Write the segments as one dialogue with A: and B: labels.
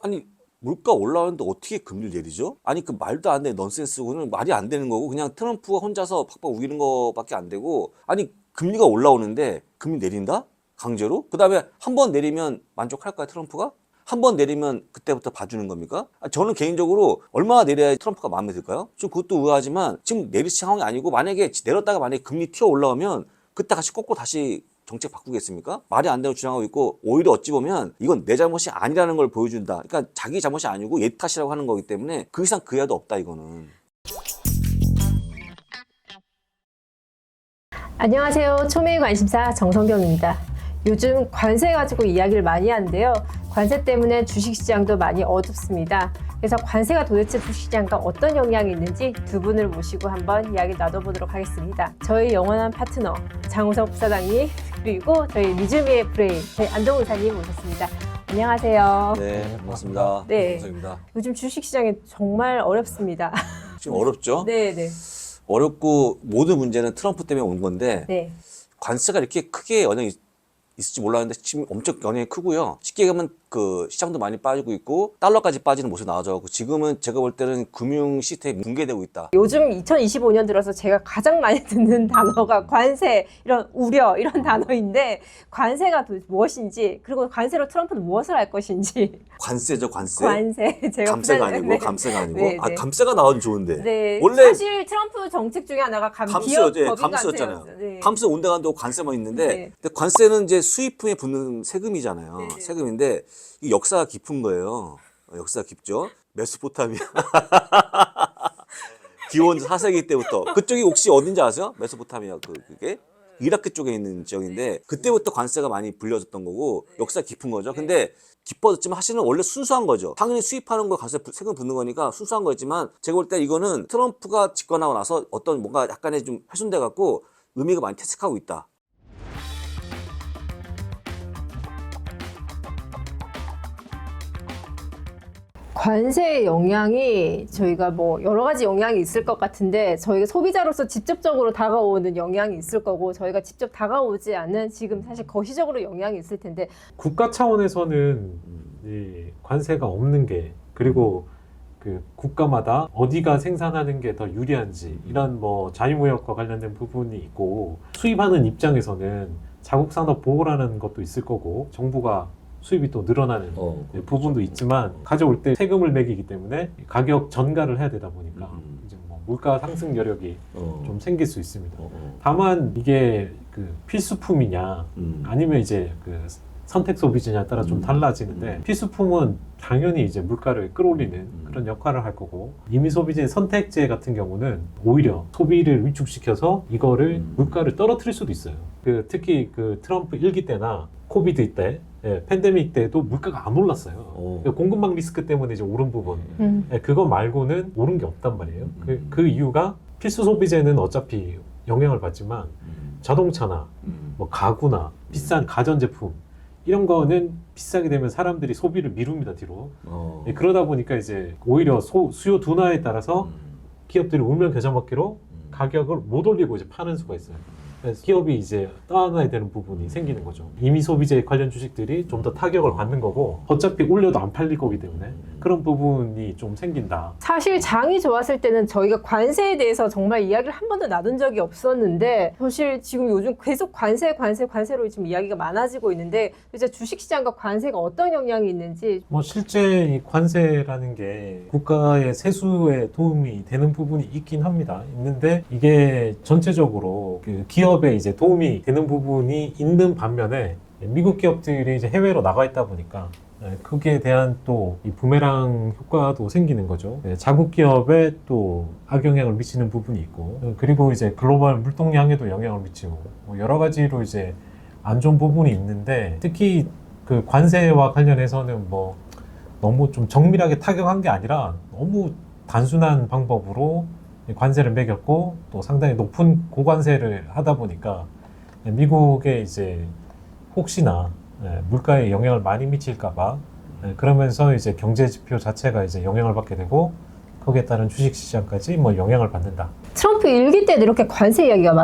A: 아니 물가 올라오는데 어떻게 금리를 내리죠? 아니 그 말도 안 되는 넌센스고는 말이 안 되는 거고 그냥 트럼프가 혼자서 팍팍 우기는 거밖에 안 되고 아니 금리가 올라오는데 금리 내린다? 강제로? 그 다음에 한 번 내리면 만족할까요 트럼프가? 한 번 내리면 그때부터 봐주는 겁니까? 저는 개인적으로 얼마나 내려야 트럼프가 마음에 들까요? 좀 그것도 의아하지만 지금 내릴 상황이 아니고 만약에 내렸다가 만약에 금리 튀어 올라오면 그때 다시 꺾고 다시 정책 바꾸겠습니까? 말이 안 되고 주장하고 있고 오히려 어찌 보면 이건 내 잘못이 아니라는 걸 보여준다. 그러니까 자기 잘못이 아니고 얘 탓이라고 하는 거기 때문에 그 이상 그 이하도 없다 이거는.
B: 안녕하세요. 초미의 관심사 정성경입니다. 요즘 관세 가지고 이야기를 많이 하는데요. 관세 때문에 주식시장도 많이 어둡습니다. 그래서 관세가 도대체 주식시장과 어떤 영향이 있는지 두 분을 모시고 한번 이야기 나눠보도록 하겠습니다. 저희 영원한 파트너 장우석 부사장님 그리고 저희 미즈미의 브레인 저희 안동훈 의사님 모셨습니다. 안녕하세요.
A: 네, 반갑습니다.
B: 네.
A: 감사합니다.
B: 요즘 주식시장이 정말 어렵습니다.
A: 지금 어렵죠?
B: 네.
A: 어렵고 모든 문제는 트럼프 때문에 온 건데
B: 네.
A: 관세가 이렇게 크게 영향이 있을지 몰랐는데 지금 엄청 영향이 크고요. 쉽게 가면 그 시장도 많이 빠지고 있고 달러까지 빠지는 모습이 나와져갖고 지금은 제가 볼 때는 금융 시스템이 붕괴되고 있다.
B: 요즘 2025년 들어서 제가 가장 많이 듣는 단어가 관세, 이런 우려, 이런 단어인데 관세가 도대체 무엇인지 그리고 관세로 트럼프는 무엇을 할 것인지
A: 관세죠, 관세.
B: 관세. 제가
A: 감세가
B: 부산-
A: 아니고
B: 네.
A: 감세가 아니고
B: 네,
A: 아
B: 네.
A: 감세가 나와도 좋은데
B: 네.
A: 원래
B: 사실 트럼프 정책 중에 하나가
A: 감세였죠.
B: 기업 법인
A: 감세였잖아요.
B: 감세였어요. 네.
A: 감세 온데간도 관세만 있는데
B: 네.
A: 근데 관세는 이제 수입품에 붙는 세금이잖아요.
B: 네.
A: 세금인데 이 역사가 깊은 거예요. 역사가 깊죠. 메소포타미아 기원 4세기 때부터 그쪽이 혹시 어딘지 아세요? 메소포타미아 그게 이라크 쪽에 있는 지역인데 그때부터 관세가 많이 불려졌던 거고 역사가 깊은 거죠. 근데 깊어졌지만 사실은 원래 순수한 거죠. 당연히 수입하는 거 관세 세금 붙는 거니까 순수한 거였지만 제가 볼 때 이거는 트럼프가 집권하고 나서 어떤 뭔가 약간의 좀 훼손돼 갖고 의미가 많이 퇴색하고 있다.
B: 관세의 영향이 저희가 뭐 여러 가지 영향이 있을 것 같은데 저희가 소비자로서 직접적으로 다가오는 영향이 있을 거고 저희가 직접 다가오지 않는 지금 사실 거시적으로 영향이 있을 텐데
C: 국가 차원에서는 이 관세가 없는 게 그리고 그 국가마다 어디가 생산하는 게 더 유리한지 이런 뭐 자유무역과 관련된 부분이 있고 수입하는 입장에서는 자국 산업 보호라는 것도 있을 거고 정부가 수입이 또 늘어나는 부분도 있지만 가져올 때 세금을 매기기 때문에 가격 전가를 해야 되다 보니까 이제 뭐 물가 상승 여력이 좀 생길 수 있습니다. 다만 이게 그 필수품이냐 아니면 이제 그 선택 소비재냐에 따라 좀 달라지는데 필수품은 당연히 이제 물가를 끌어올리는 그런 역할을 할 거고 임의 소비재 선택재 같은 경우는 오히려 소비를 위축시켜서 이거를 물가를 떨어뜨릴 수도 있어요. 그 특히 그 트럼프 1기 때나 코비드 때 팬데믹 때도 물가가 안 올랐어요. 공급망 리스크 때문에 이제 오른 부분 그거 말고는 오른 게 없단 말이에요. 그 이유가 필수 소비재는 어차피 영향을 받지만 자동차나 뭐 가구나 비싼 가전제품 이런 거는 비싸게 되면 사람들이 소비를 미룹니다 뒤로. 그러다 보니까 이제 오히려 수요 둔화에 따라서 기업들이 울면겨자먹기로 가격을 못 올리고 이제 파는 수가 있어요. 그래서 기업이 이제 떠안아야 되는 부분이 생기는 거죠. 임의 소비재 관련 주식들이 좀 더 타격을 받는 거고 어차피 올려도 안 팔릴 거기 때문에 그런 부분이 좀 생긴다.
B: 사실 장이 좋았을 때는 저희가 관세에 대해서 정말 이야기를 한 번도 나눈 적이 없었는데 사실 지금 요즘 계속 관세로 지금 이야기가 많아지고 있는데 이제 주식시장과 관세가 어떤 영향이 있는지
C: 뭐 실제 이 관세라는 게 국가의 세수에 도움이 되는 부분이 있긴 합니다. 있는데 이게 전체적으로 그 기업에 이제 도움이 되는 부분이 있는 반면에 미국 기업들이 이제 해외로 나가 있다 보니까 거기에 대한 또 이 부메랑 효과도 생기는 거죠. 자국 기업에 또 악영향을 미치는 부분이 있고 그리고 이제 글로벌 물동량에도 영향을 미치고 뭐 여러 가지로 이제 안 좋은 부분이 있는데 특히 그 관세와 관련해서는 뭐 너무 좀 정밀하게 타격한 게 아니라 너무 단순한 방법으로 관세를 매겼고 또 상당히 높은 고관세를 하다 보니까 미국에 이제 혹시나 물가에 영향을 많이 미칠까봐 그러면서 이제 경제 지표 자체가 이제 영향을 받게 되고 거기에 따른 주식 시장까지 뭐 영향을 받는다.
B: 트럼프 일기 때도 이렇게 관세 이야기가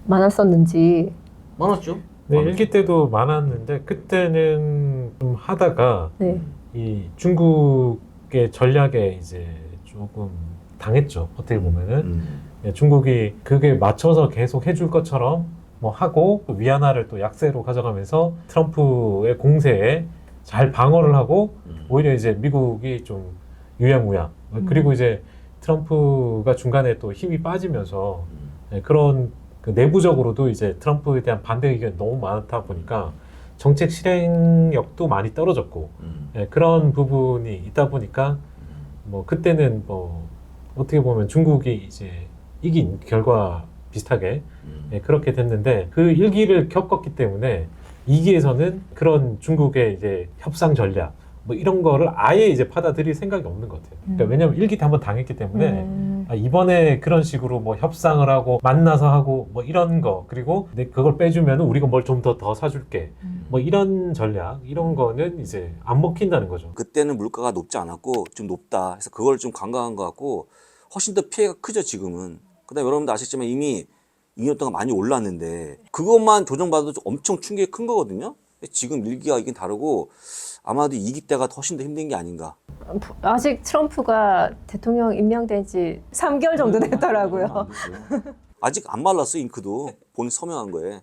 B: 많았었는지
A: 많았죠.
C: 네, 일기 때도 많았는데 그때는 좀 하다가
B: 네.
C: 이 중국의 전략에 이제 조금 당했죠. 어떻게 보면은 예, 중국이 그게 맞춰서 계속 해줄 것처럼 뭐 하고 또 위안화를 또 약세로 가져가면서 트럼프의 공세에 잘 방어를 하고 오히려 이제 미국이 좀 유야무야. 그리고 이제 트럼프가 중간에 또 힘이 빠지면서 예, 그런 그 내부적으로도 이제 트럼프에 대한 반대 의견이 너무 많다 보니까 정책 실행력도 많이 떨어졌고 예, 그런 부분이 있다 보니까 뭐 그때는 뭐 어떻게 보면 중국이 이제 이긴 결과 비슷하게 예, 그렇게 됐는데 그 일기를 겪었기 때문에 2기에서는 그런 중국의 이제 협상 전략 뭐 이런 거를 아예 이제 받아들일 생각이 없는 것 같아요. 그러니까 왜냐면 1기 때 한번 당했기 때문에 아, 이번에 그런 식으로 뭐 협상을 하고 만나서 하고 뭐 이런 거 그리고 그걸 빼주면 우리가 뭘 좀 더 사줄게 뭐 이런 전략 이런 거는 이제 안 먹힌다는 거죠.
A: 그때는 물가가 높지 않았고 좀 높다 해서 그걸 좀 간과한 것 같고 훨씬 더 피해가 크죠 지금은. 그다음에 여러분도 아시겠지만 이미 2년 동안 많이 올랐는데 그것만 조정받아도 엄청 충격이 큰 거거든요. 지금 1기가 이긴 다르고 아마도 2기 때가 훨씬 더 힘든 게 아닌가.
B: 아직 트럼프가 대통령 임명된 지 3개월 정도 됐더라고요.
A: 아직 안 말랐어 잉크도 본인 서명한 거에.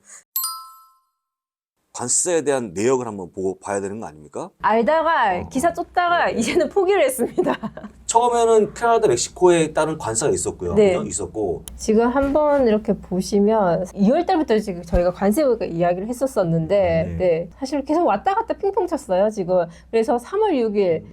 A: 관세에 대한 내역을 한번 보고 봐야 되는 거 아닙니까?
B: 알다가 기사 쫓다가 이제는 포기를 했습니다.
A: 처음에는 캐나다, 멕시코에 따른 관세가 있었고요.
B: 네.
A: 그죠? 있었고
B: 지금 한번 이렇게 보시면 2월 달부터 지금 저희가 관세 이야기를 했었었는데 네. 사실 계속 왔다 갔다 핑퐁 쳤어요 지금. 그래서 3월 6일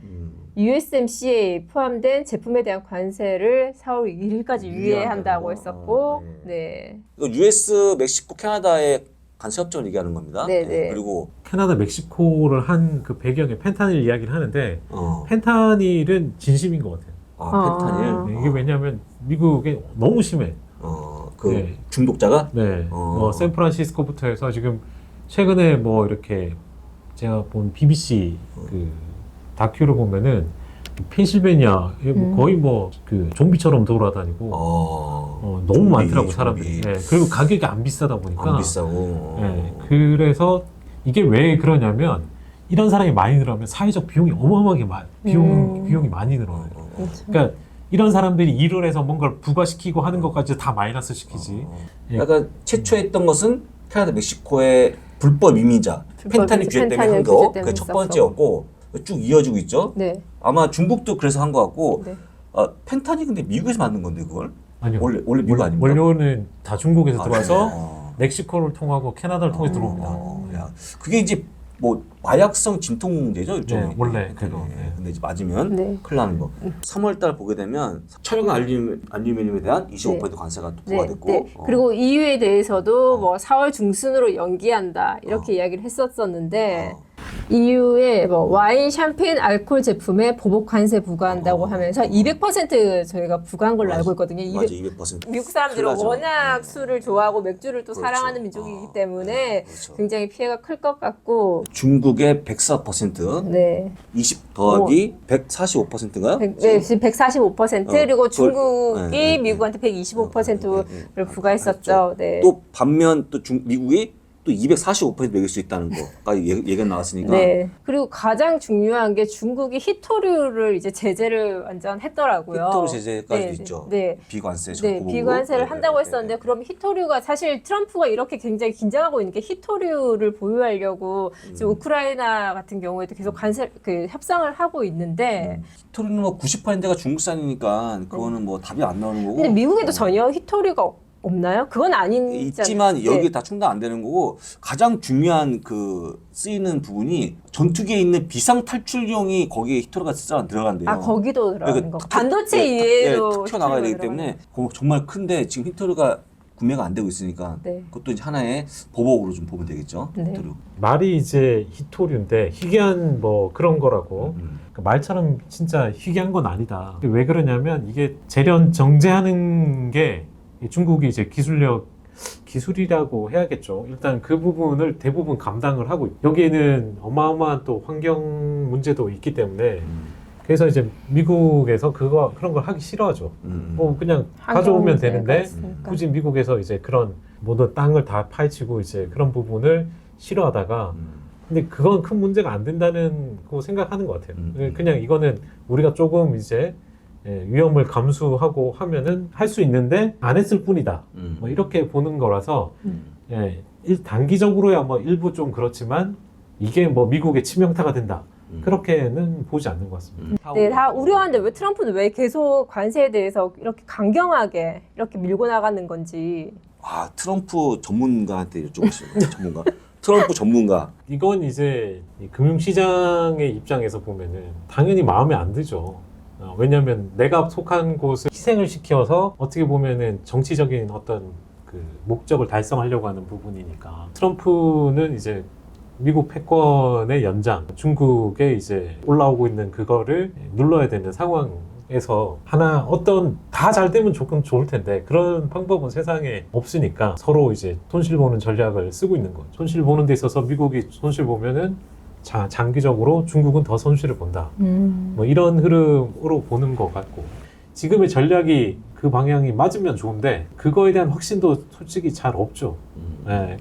B: USMCA 포함된 제품에 대한 관세를 4월 1일까지 유예한다고 했었고 네.
A: US, 멕시코, 캐나다의 관세 협정을 얘기하는 겁니다.
B: 네, 네.
A: 그리고
C: 캐나다, 멕시코를 한 그 배경에 펜타닐 이야기를 하는데 펜타닐은 진심인 것 같아요.
A: 펜타닐.
C: 네, 이게 왜냐하면 미국에 너무 심해.
A: 그
C: 네.
A: 중독자가
C: 네, 뭐 샌프란시스코부터 해서 지금 최근에 뭐 이렇게 제가 본 BBC 그 다큐를 보면은 펜실베니아 거의 뭐 그 좀비처럼 돌아다니고 너무
A: 좀비,
C: 많더라고
A: 좀비.
C: 사람들이. 네, 그리고 가격이 안 비싸다 보니까
A: 안 비싸고.
C: 네, 그래서 이게 왜 그러냐면 이런 사람이 많이 늘어나면 사회적 비용이 어마어마하게 비용이 많이 늘어나요.
B: 그렇죠.
C: 그러니까 이런 사람들이 일을 해서 뭔가를 부과시키고 하는 것까지 다 마이너스 시키지. 예.
A: 약간 최초 했던 것은 캐나다, 멕시코의 불법 이민자 펜타닐 규제 때문에 한 거. 그게 첫 번째였고 쭉 이어지고 있죠.
B: 네.
A: 아마 중국도 그래서 한 것 같고
B: 네.
A: 펜타닐 근데 미국에서 만든 건데 그걸?
C: 아니요.
A: 원래 미국 아닙니까?
C: 원료는 다 중국에서 들어와서
A: 그래요?
C: 멕시코를 통하고 캐나다를 통해 들어옵니다.
A: 야, 그게 이제 뭐 마약성 진통제죠 일종의.
C: 네, 원래 그거. 네.
A: 근데 이제 맞으면
B: 네.
A: 큰일 나는 거. 3월달 보게 되면 촬영 알루미늄에 대한 25% 관세가 또 부과됐고.
B: 네. 그리고 EU에 대해서도 뭐 4월 중순으로 연기한다 이렇게 이야기를 했었었는데 EU에 뭐 와인, 샴페인, 알코올 제품에 보복 관세 부과한다고 하면서 200% 저희가 부과한 걸로 알고 있거든요.
A: 맞아 200%.
B: 미국 사람들은
A: 큰일 나죠.
B: 워낙 술을 좋아하고 맥주를 또
A: 그렇죠.
B: 사랑하는 민족이기 때문에
A: 그렇죠.
B: 굉장히 피해가 클 것 같고
A: 중국의 104%,
B: 네.
A: 20 더하기 145%인가요?
B: 네, 지금 145% 그리고 중국이
A: 네.
B: 미국한테 125%를 부과했었죠. 네.
A: 또 반면 또 미국이 또 245% 매길 수 있다는 거까지 얘기가 나왔으니까.
B: 네. 그리고 가장 중요한 게 중국이 히토류를 이제 제재를 완전 했더라고요.
A: 히토류 제재까지도
B: 네,
A: 있죠.
B: 네.
A: 비관세,
B: 네,
A: 적부분으로.
B: 비관세를 한다고 했었는데 그럼 히토류가 사실 트럼프가 이렇게 굉장히 긴장하고 있는 게 히토류를 보유하려고 지금 우크라이나 같은 경우에도 계속 관세 그 협상을 하고 있는데
A: 히토류는 뭐 90%가 중국산이니까 그거는 뭐 답이 안 나오는 거고.
B: 근데 미국에도 전혀 히토류가 없나요? 그건 아닌
A: 있지만
B: 네.
A: 여기 다 충당 안 되는 거고 가장 중요한 그 쓰이는 부분이 전투기에 있는 비상 탈출용이 거기에 히토류가 들어간대요.
B: 아 거기도 들어가는
A: 그러니까
B: 거. 반도체 이외에도
A: 튀어 나가야 되기
B: 히토류가
A: 때문에 그거 정말 큰데 지금 히토류가 구매가 안 되고 있으니까
B: 네.
A: 그것도 이제 하나의 보복으로 좀 보면 되겠죠.
B: 네.
A: 히토류.
C: 말이 이제 히토류인데 희귀한 뭐 그런 거라고 그러니까 말처럼 진짜 희귀한 건 아니다. 왜 그러냐면 이게 재련 정제하는 게 중국이 이제 기술이라고 해야겠죠. 일단 그 부분을 대부분 감당을 하고 있고 여기에는 어마어마한 또 환경 문제도 있기 때문에 그래서 이제 미국에서 그런 걸 하기 싫어하죠. 뭐 그냥 가져오면 되는데
B: 있으니까.
C: 굳이 미국에서 이제 그런 모든 땅을 다 파헤치고 이제 그런 부분을 싫어하다가 근데 그건 큰 문제가 안 된다는 거 생각하는 것 같아요. 그냥 이거는 우리가 조금 이제 위험을 감수하고 하면은 할 수 있는데 안 했을 뿐이다. 뭐 이렇게 보는 거라서 단기적으로야 뭐 일부 좀 그렇지만 이게 뭐 미국의 치명타가 된다. 그렇게는 보지 않는 것 같습니다.
B: 네, 다 우려하는데 왜 트럼프는 왜 계속 관세에 대해서 이렇게 강경하게 이렇게 밀고 나가는 건지.
A: 아, 트럼프 전문가한테 여쭤보시는 전문가. 트럼프 전문가.
C: 이건 이제 이 금융시장의 입장에서 보면은 당연히 마음에 안 들죠. 왜냐하면 내가 속한 곳을 희생을 시켜서 어떻게 보면은 정치적인 어떤 그 목적을 달성하려고 하는 부분이니까. 트럼프는 이제 미국 패권의 연장, 중국에 이제 올라오고 있는 그거를 눌러야 되는 상황에서 하나 어떤 다 잘 되면 조금 좋을 텐데 그런 방법은 세상에 없으니까 서로 이제 손실 보는 전략을 쓰고 있는 거죠. 손실 보는 데 있어서 미국이 손실 보면은 장기적으로 중국은 더 손실을 본다. 뭐 이런 흐름으로 보는 것 같고 지금의 전략이 그 방향이 맞으면 좋은데 그거에 대한 확신도 솔직히 잘 없죠.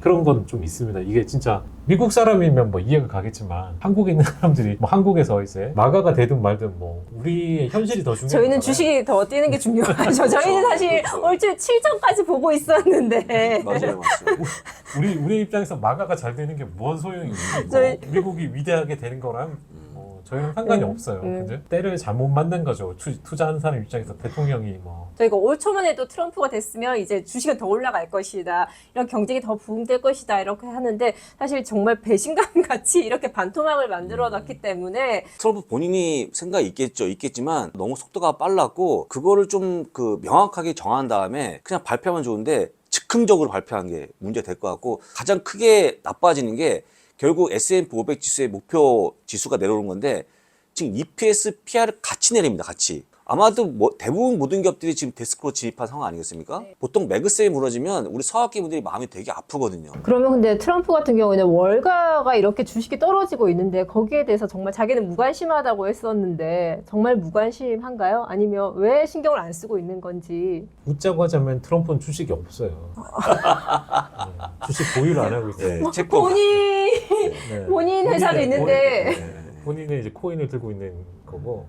C: 그런 건 좀 있습니다. 이게 진짜 미국 사람이면 뭐 이해가 가겠지만 한국에 있는 사람들이 뭐 한국에서 이제 마가가 되든 말든 뭐 우리의 현실이 더 중요해요.
B: 저희는 주식이 더 뛰는 게 중요하죠. 저희는 사실 올줄 7점까지 보고 있었는데.
A: 맞아요.
C: 우리 입장에서 마가가 잘 되는 게 뭔 소용이 있고 미국이 위대하게 되는 거랑 저희는 상관이 없어요. 근데 때를 잘못 만난 거죠. 투자하는 사람 입장에서 대통령이 뭐
B: 저희가 올 초만 해도 트럼프가 됐으면 이제 주식은 더 올라갈 것이다. 이런 경쟁이 더 부흥될 것이다. 이렇게 하는데 사실 정말 배신감 같이 이렇게 반토막을 만들어 놨기 때문에
A: 트럼프 본인이 생각이 있겠지만 너무 속도가 빨랐고 그거를 좀 그 명확하게 정한 다음에 그냥 발표하면 좋은데 즉흥적으로 발표한 게 문제 될 것 같고 가장 크게 나빠지는 게 결국 S&P 500 지수의 목표 지수가 내려오는 건데 지금 EPS, PR을 같이 내립니다. 같이. 아마도 뭐 대부분 모든 기업들이 지금 데스크로 진입한 상황 아니겠습니까?
B: 네.
A: 보통 매그세이 무너지면 우리 서학기분들이 마음이 되게 아프거든요.
B: 그러면 근데 트럼프 같은 경우에는 월가가 이렇게 주식이 떨어지고 있는데 거기에 대해서 정말 자기는 무관심하다고 했었는데 정말 무관심한가요? 아니면 왜 신경을 안 쓰고 있는 건지.
C: 웃자고 하자면 트럼프는 주식이 없어요. 주식 보유를 안 하고 있어요.
B: 본인 회사도 있는데
C: 본인은 이제 코인을 들고 있는 거고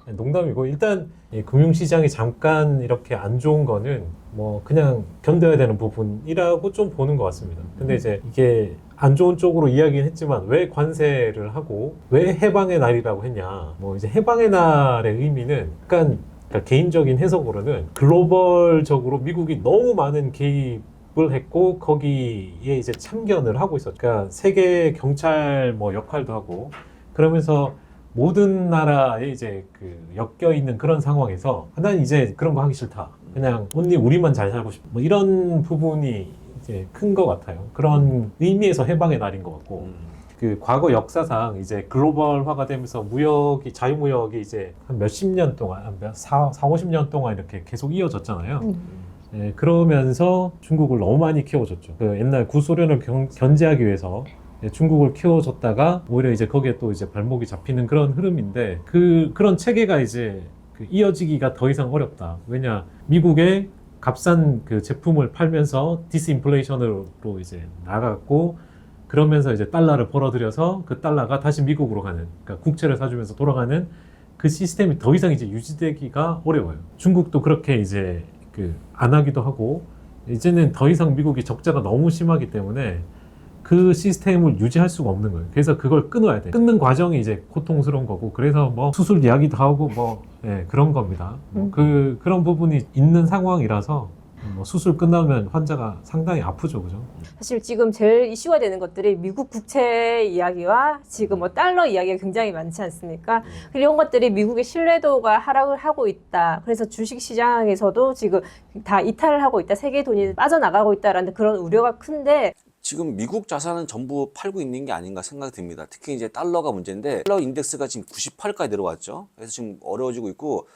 C: 농담이고 일단 이 금융시장이 잠깐 이렇게 안 좋은 거는 뭐 그냥 견뎌야 되는 부분이라고 좀 보는 것 같습니다. 근데 이제 이게 안 좋은 쪽으로 이야기는 했지만 왜 관세를 하고 왜 해방의 날이라고 했냐. 뭐 이제 해방의 날의 의미는 약간 그러니까 개인적인 해석으로는 글로벌적으로 미국이 너무 많은 개입을 했고 거기에 이제 참견을 하고 있었죠. 그러니까 세계 경찰 뭐 역할도 하고 그러면서 모든 나라에 이제 그 엮여 있는 그런 상황에서 난 이제 그런 거 하기 싫다. 그냥 온리 우리만 잘 살고 싶다. 뭐 이런 부분이 이제 큰 것 같아요. 그런 의미에서 해방의 날인 것 같고. 그 과거 역사상 이제 글로벌화가 되면서 무역이 자유무역이 이제 한 몇십 년 동안, 한 50년 동안 이렇게 계속 이어졌잖아요. 그러면서 중국을 너무 많이 키워줬죠. 그 옛날 구소련을 견제하기 위해서 중국을 키워줬다가 오히려 이제 거기에 또 이제 발목이 잡히는 그런 흐름인데 그런 체계가 이제 그 이어지기가 더 이상 어렵다. 왜냐 미국의 값싼 그 제품을 팔면서 디스인플레이션으로 이제 나갔고 그러면서 이제 달러를 벌어들여서 그 달러가 다시 미국으로 가는 그러니까 국채를 사주면서 돌아가는 그 시스템이 더 이상 이제 유지되기가 어려워요. 중국도 그렇게 이제 그 안 하기도 하고 이제는 더 이상 미국이 적자가 너무 심하기 때문에 그 시스템을 유지할 수가 없는 거예요. 그래서 그걸 끊어야 돼. 끊는 과정이 이제 고통스러운 거고, 그래서 뭐 수술 이야기도 하고 뭐 그런 겁니다. 그런 부분이 있는 상황이라서 뭐 수술 끝나면 환자가 상당히 아프죠, 그죠?
B: 사실 지금 제일 이슈가 되는 것들이 미국 국채 이야기와 지금 뭐 달러 이야기가 굉장히 많지 않습니까? 이런 것들이 미국의 신뢰도가 하락을 하고 있다. 그래서 주식 시장에서도 지금 다 이탈을 하고 있다. 세계 돈이 빠져나가고 있다라는 그런 우려가 큰데
A: 지금 미국 자산은 전부 팔고 있는 게 아닌가 생각이 듭니다. 특히 이제 달러가 문제인데 달러 인덱스가 지금 98까지 내려왔죠. 그래서 지금 어려워지고 있고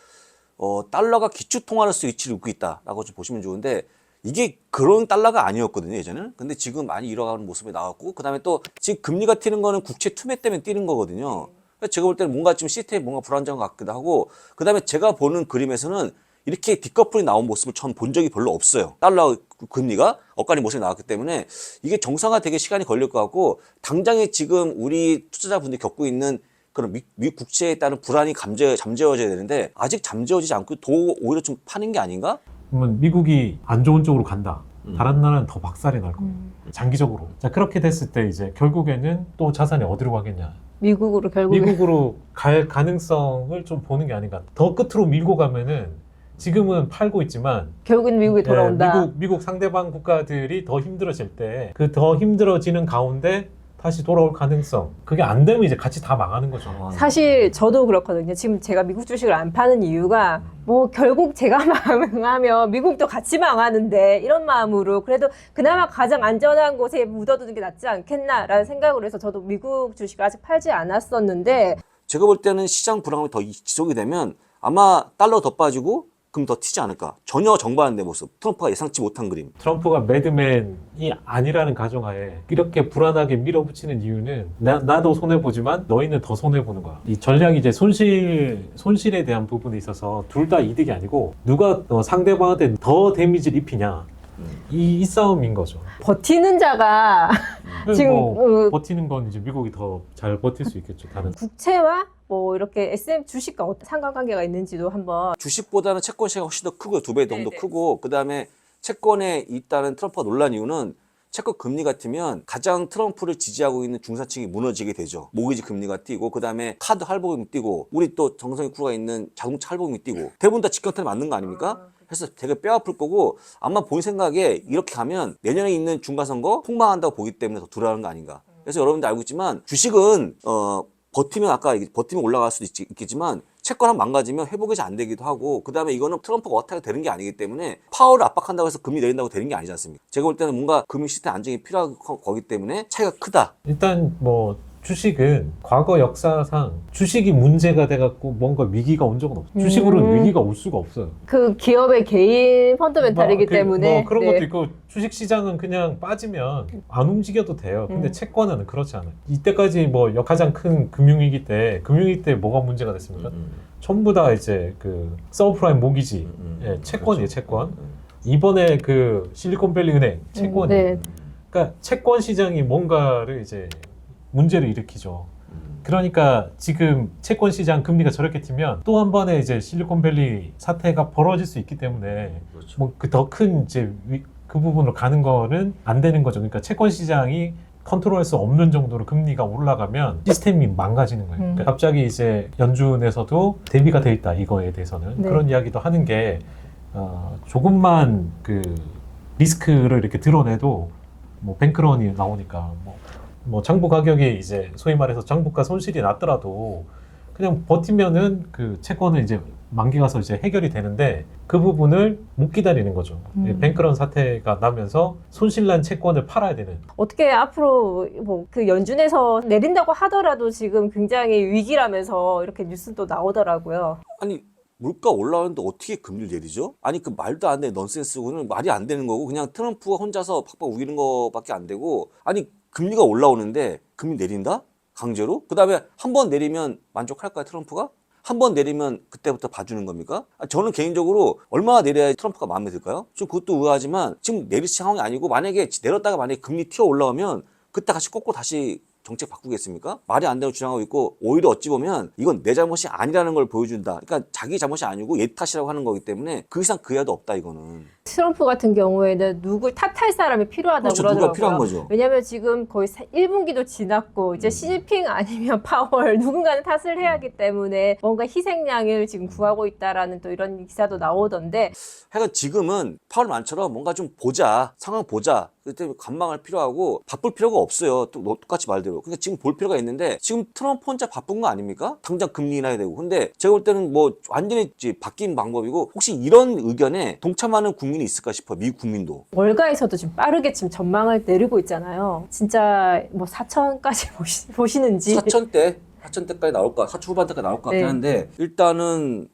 A: 달러가 기축 통화로서 위치를 잇고 있다라고 좀 보시면 좋은데 이게 그런 달러가 아니었거든요 예전에는. 근데 지금 많이 잃어가는 모습이 나왔고 그다음에 또 지금 금리가 튀는 거는 국채 투매 때문에 뛰는 거거든요. 그래서 제가 볼 때는 뭔가 지금 시스템이 뭔가 불안정한 것 같기도 하고 그다음에 제가 보는 그림에서는 이렇게 디커플이 나온 모습을 전 본 적이 별로 없어요. 달러 금리가 엇갈린 모습이 나왔기 때문에 이게 정상화되게 시간이 걸릴 것 같고, 당장에 지금 우리 투자자분들이 겪고 있는 그런 미 국채에 따른 불안이 잠재워져야 되는데 아직 잠재워지지 않고 더 오히려 좀 파는 게 아닌가?
C: 그러면 미국이 안 좋은 쪽으로 간다. 다른 나라는 더 박살이 날 거예요. 장기적으로. 자, 그렇게 됐을 때 이제 결국에는 또 자산이 어디로 가겠냐.
B: 미국으로 결국에.
C: 미국으로 갈 가능성을 좀 보는 게 아닌가. 더 끝으로 밀고 가면은 지금은 팔고 있지만
B: 결국은 미국에 돌아온다.
C: 미국 상대방 국가들이 더 힘들어질 때 그 더 힘들어지는 가운데 다시 돌아올 가능성. 그게 안 되면 이제 같이 다 망하는 거죠.
B: 사실 저도 그렇거든요. 지금 제가 미국 주식을 안 파는 이유가 뭐 결국 제가 망하면 미국도 같이 망하는데 이런 마음으로 그래도 그나마 가장 안전한 곳에 묻어두는 게 낫지 않겠나라는 생각으로 해서 저도 미국 주식을 아직 팔지 않았었는데,
A: 제가 볼 때는 시장 불황이 더 지속이 되면 아마 달러 더 빠지고 금 더 튀지 않을까. 전혀 정반대 모습. 트럼프가 예상치 못한 그림.
C: 트럼프가 매드맨이 아니라는 가정하에 이렇게 불안하게 밀어붙이는 이유는 나도 손해보지만 너희는 더 손해보는 거야. 이 전략이 이제 손실에 대한 부분에 있어서 둘 다 이득이 아니고 누가 상대방한테 더 데미지를 입히냐. 이 싸움인 거죠.
B: 버티는 자가 지금
C: 버티는 건 이제 미국이 더 잘 버틸 수 있겠죠. 다른
B: 국채와 뭐 이렇게 SM 주식과 어떤 상관관계가 있는지도 한번.
A: 주식보다는 채권 시장이 훨씬 더 크고요. 2배 정도
B: 네네.
A: 크고, 그 다음에 채권에 있다는 트럼프가 놀란 이유는 채권 금리 같으면 가장 트럼프를 지지하고 있는 중산층이 무너지게 되죠. 모기지 금리가 뛰고, 그 다음에 카드 할부금이 뛰고, 우리 또 정성희 크루가 있는 자동차 할부금이 뛰고, 대부분 다 직경탄에 맞는 거 아닙니까? 그래서 되게 뼈아플 거고, 아마 본 생각에 이렇게 가면 내년에 있는 중간선거 폭망한다고 보기 때문에 더 두려워하는 거 아닌가. 그래서 여러분들 알고 있지만 주식은 버티면 버티면 올라갈 수도 있겠지만 채권 한 망가지면 회복이 잘 안 되기도 하고, 그 다음에 이거는 트럼프가 어떻게 되는 게 아니기 때문에 파월을 압박한다고 해서 금리 내린다고 되는 게 아니지 않습니까? 제가 볼 때는 뭔가 금융 시스템 안정이 필요한 거기 때문에 차이가 크다.
C: 일단 뭐 주식은 과거 역사상 주식이 문제가 돼갖고 뭔가 위기가 온 적은 없어요. 주식으로는 위기가 올 수가 없어요.
B: 그 기업의 개인 펀더멘탈이기 때문에.
C: 뭐 그런
B: 네.
C: 것도 있고 주식 시장은 그냥 빠지면 안 움직여도 돼요. 근데 채권은 그렇지 않아요. 이때까지 뭐 가장 큰 금융위기 때 뭐가 문제가 됐습니까? 전부 다 이제 그 서브프라임 모기지, 예, 채권이에요,
A: 그렇죠.
C: 채권. 이번에 그 실리콘밸리 은행 채권이.
B: 네.
C: 그러니까 채권 시장이 뭔가를 이제 문제를 일으키죠. 그러니까 지금 채권 시장 금리가 저렇게 튀면 또 한 번에 이제 실리콘밸리 사태가 벌어질 수 있기 때문에
A: 그렇죠.
C: 뭐 그 더 큰 이제 그 부분으로 가는 거는 안 되는 거죠. 그러니까 채권 시장이 컨트롤할 수 없는 정도로 금리가 올라가면 시스템이 망가지는 거예요. 그러니까 갑자기 이제 연준에서도 대비가 돼 있다 이거에 대해서는
B: 네.
C: 그런 이야기도 하는 게 조금만 그 리스크를 이렇게 드러내도 뭐 뱅크런이 나오니까 뭐 장부 가격이 이제 소위 말해서 장부가 손실이 났더라도 그냥 버티면은 그 채권은 이제 만기 가서 이제 해결이 되는데 그 부분을 못 기다리는 거죠. 뱅크런 사태가 나면서 손실난 채권을 팔아야 되는.
B: 어떻게 앞으로 뭐 그 연준에서 내린다고 하더라도 지금 굉장히 위기라면서 이렇게 뉴스도 나오더라고요.
A: 아니 물가 올라오는데 어떻게 금리를 내리죠? 아니 그 말도 안 되는 넌센스고는 말이 안 되는 거고, 그냥 트럼프가 혼자서 팍팍 우기는 거밖에 안 되고, 아니 금리가 올라오는데 금리 내린다? 강제로? 그 다음에 한 번 내리면 만족할까요, 트럼프가? 한 번 내리면 그때부터 봐주는 겁니까? 저는 개인적으로 얼마나 내려야 트럼프가 마음에 들까요? 좀 그것도 의아하지만 지금 내릴 상황이 아니고, 만약에 내렸다가 만약에 금리 튀어 올라오면 그때 같이 꺾고 다시 정책 바꾸겠습니까? 말이 안 되는 주장하고 있고, 오히려 어찌 보면 이건 내 잘못이 아니라는 걸 보여준다. 그러니까 자기 잘못이 아니고 얘 탓이라고 하는 거기 때문에 그 이상 그 이하도 없다 이거는.
B: 트럼프 같은 경우에는 누구 탓할 사람이 필요하다고
A: 그렇죠,
B: 그러더라고요.
A: 누가 필요한 거죠.
B: 왜냐하면 지금 거의 1분기도 지났고 이제 시진핑 아니면 파월 누군가는 탓을 해야 하기 때문에 뭔가 희생양을 지금 구하고 있다라는 또 이런 기사도 나오던데,
A: 하여간 지금은 파월 만처럼 뭔가 좀 보자, 상황 보자. 그때 관망할 필요하고 바쁠 필요가 없어요. 또 똑같이 말대로. 그러니까 지금 볼 필요가 있는데 지금 트럼프 혼자 바쁜 거 아닙니까? 당장 금리 인하해야 되고. 근데 제가 볼 때는 뭐 완전히 바뀐 방법이고, 혹시 이런 의견에 동참하는 국민이 있을까 싶어요. 미국 국민도.
B: 월가에서도 지금 빠르게 지금 전망을 내리고 있잖아요. 진짜 뭐 4천까지 보시는지.
A: 4천대까지 나올까, 4천 후반대까지 나올 것 같긴
B: 네.
A: 한데, 일단은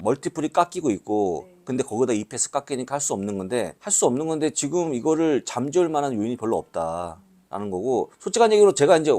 A: 멀티플이 깎이고 있고, 근데 거기다 EPS 깎이니까 할 수 없는 건데 지금 이거를 잠재울 만한 요인이 별로 없다. 라는 거고 솔직한 얘기로 제가 이제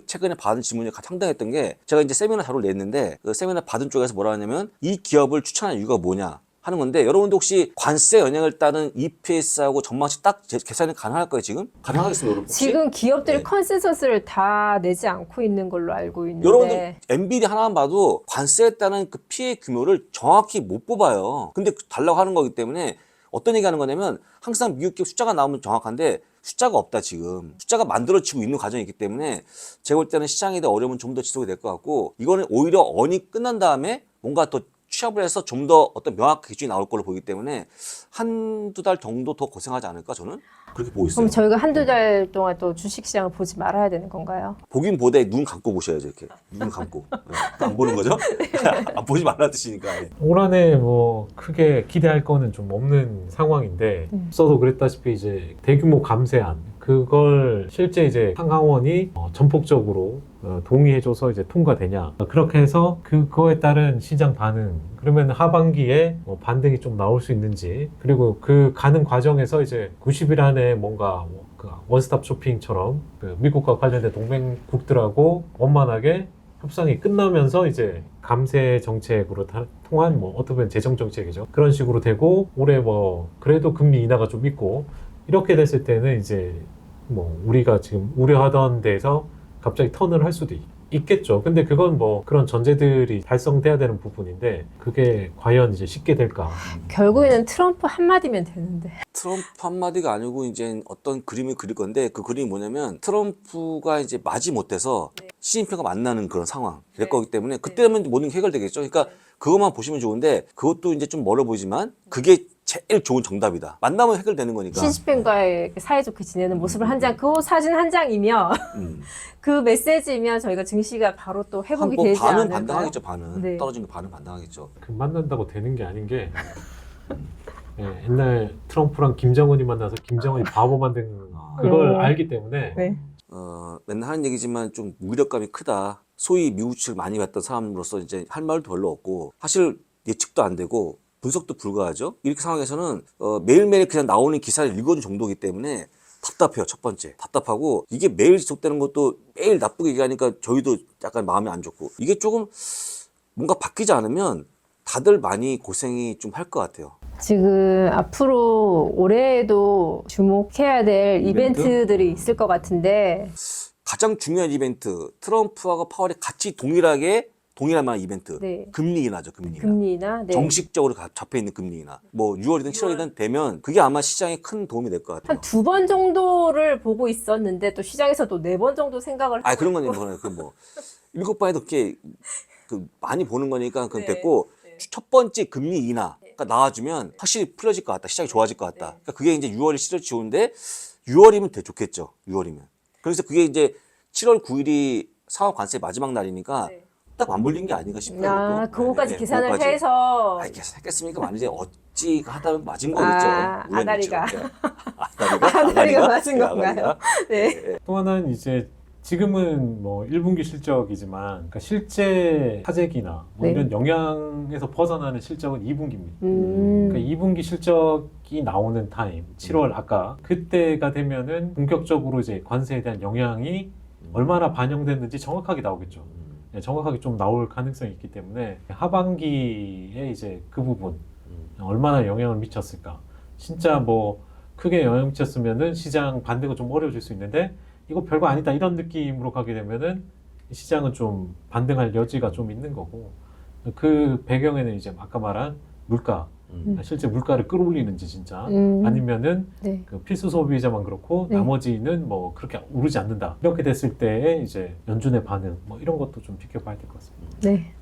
A: 최근에 받은 질문이 가장 황당했던 게 제가 이제 세미나 자료를 냈는데 그 세미나 받은 쪽에서 뭐라 하냐면 이 기업을 추천한 이유가 뭐냐 하는 건데 여러분도 혹시 관세 영향을 따른 EPS하고 전망치 딱 계산이 가능할까요 지금? 가능하겠습니까 여러분? 혹시?
B: 지금 기업들이
A: 네.
B: 컨센서스를 다 내지 않고 있는 걸로 알고 있는데
A: 여러분들 엔비디 하나만 봐도 관세에 따른 그 피해 규모를 정확히 못 뽑아요. 근데 달라고 하는 거기 때문에 어떤 얘기 하는 거냐면 항상 미국 기업 숫자가 나오면 정확한데 숫자가 없다 지금. 숫자가 만들어지고 있는 과정이 있기 때문에 제가 볼 때는 시장에 대한 어려움은 좀 더 지속이 될 것 같고 이거는 오히려 언이 끝난 다음에 뭔가 더 취합을 해서 좀 더 어떤 명확한 기준이 나올 걸로 보이기 때문에 한두 달 정도 더 고생하지 않을까 저는 그렇게 보고 있어요.
B: 그럼 저희가 한두 달 동안 또 주식시장을 보지 말아야 되는 건가요?
A: 보긴 보되 눈 감고 보셔야죠 이렇게 눈 감고 안 보는 거죠? 안 보지 말라 뜻이니까.
C: 올 한해 뭐 크게 기대할 거는 좀 없는 상황인데 써도 그랬다시피 이제 대규모 감세안 그걸 실제 이제 상하원이 전폭적으로 동의해줘서 이제 통과되냐 그렇게 해서 그거에 따른 시장 반응 그러면 하반기에 반등이 좀 나올 수 있는지 그리고 그 가는 과정에서 이제 90일 안에 뭔가 그 원스톱 쇼핑처럼 그 미국과 관련된 동맹국들하고 원만하게 협상이 끝나면서 이제 감세 정책으로 통한 뭐 어떻게 보면 재정 정책이죠. 그런 식으로 되고 올해 뭐 그래도 금리 인하가 좀 있고 이렇게 됐을 때는 이제 뭐 우리가 지금 우려하던 데에서 갑자기 턴을 할 수도 있겠죠. 근데 그건 뭐 그런 전제들이 달성돼야 되는 부분인데 그게 과연 이제 쉽게 될까?
B: 결국에는 트럼프 한마디면 되는데
A: 트럼프 한마디가 아니고 이제 어떤 그림을 그릴 건데 그 그림이 뭐냐면 트럼프가 이제 맞이 못해서 시진핑과 만나는 그런 상황 될 거기 때문에 그때면 모든 게 해결되겠죠. 그러니까 그것만 보시면 좋은데 그것도 이제 좀 멀어 보이지만 그게 제일 좋은 정답이다. 만나면 해결되는 거니까.
B: 시진핑과의 사이좋게 지내는 모습을 한 장, 그 사진 한 장이면 그 메시지면 저희가 증시가 바로 또 회복이
A: 뭐
B: 되지
A: 반은
B: 않을까요?
A: 반등하겠죠. 반은
B: 네.
A: 떨어진 거 반은 반등하겠죠.
C: 그 만난다고 되는 게 아닌 게 예, 옛날 트럼프랑 김정은이 만나서 김정은이 바보 만든 그걸 알기 때문에
B: 네.
A: 맨날 하는 얘기지만 좀 무기력감이 크다. 소위 미국 측을 많이 봤던 사람으로서 이제 할 말도 별로 없고 사실 예측도 안 되고 분석도 불가하죠. 이렇게 상황에서는 매일매일 그냥 나오는 기사를 읽어준 정도이기 때문에 답답해요. 첫 번째 답답하고 이게 매일 지속되는 것도 매일 나쁘게 얘기하니까 저희도 약간 마음이 안 좋고 이게 조금 뭔가 바뀌지 않으면 다들 많이 고생이 좀 할 것 같아요.
B: 지금 앞으로 올해에도 주목해야 될 이벤트들이 있을 것 같은데
A: 가장 중요한 이벤트 트럼프하고 파월이 같이 동일할 만한 이벤트
B: 네.
A: 금리 인하죠. 금리 인하.
B: 금리 인하 네.
A: 정식적으로 잡혀 있는 금리 인하. 뭐 6월이든 7월이든 되면 그게 아마 시장에 큰 도움이 될 것 같아요.
B: 한 2번 정도를 보고 있었는데 또 시장에서도 4번 정도 생각을
A: 아 그런 건 이거는 그뭐 7번에도 그렇게 많이 보는 거니까 그건
B: 네.
A: 됐고 첫 번째 금리 인하가 나와주면 확실히 풀려질 것 같다. 시장이 좋아질 것 같다. 그러니까 그게 이제 6월이 7월 좋은데 6월이면 되게 좋겠죠. 6월이면. 그래서 그게 이제 7월 9일이 상하 관세 마지막 날이니까 딱 맞물린 게 아닌가 싶어요.
B: 아,
A: 그것도.
B: 그거까지
A: 네,
B: 계산을
A: 그거까지.
B: 해서
A: 아이 계산했겠습니까? 아니지 어찌 하다면 맞은 거겠죠.
B: 아,
A: 우연이죠.
B: 아다리가.
A: 네. 아다리가?
B: 아다리가 맞은
A: 네,
B: 건가요?
A: 아다리가.
B: 네.
C: 또 하나는 이제 지금은 뭐 1분기 실적이지만 그러니까 실제 사재기나 뭐
B: 네.
C: 이런 영향에서 벗어나는 실적은 2분기입니다. 그러니까 2분기 실적이 나오는 타임, 7월 아까 그때가 되면은 본격적으로 이제 관세에 대한 영향이 얼마나 반영됐는지 정확하게 나오겠죠. 네, 정확하게 좀 나올 가능성이 있기 때문에 하반기에 이제 그 부분 얼마나 영향을 미쳤을까. 진짜 뭐 크게 영향 미쳤으면은 시장 반등은 좀 어려워질 수 있는데 이거 별거 아니다 이런 느낌으로 가게 되면은 시장은 좀 반등할 여지가 좀 있는 거고 그 배경에는 이제 아까 말한 물가 실제 물가를 끌어올리는지 진짜 아니면은
B: 네.
C: 그 필수 소비자만 그렇고
B: 네.
C: 나머지는 뭐 그렇게 오르지 않는다 이렇게 됐을 때에 이제 연준의 반응 뭐 이런 것도 좀 지켜봐야 될 것 같습니다.
B: 네.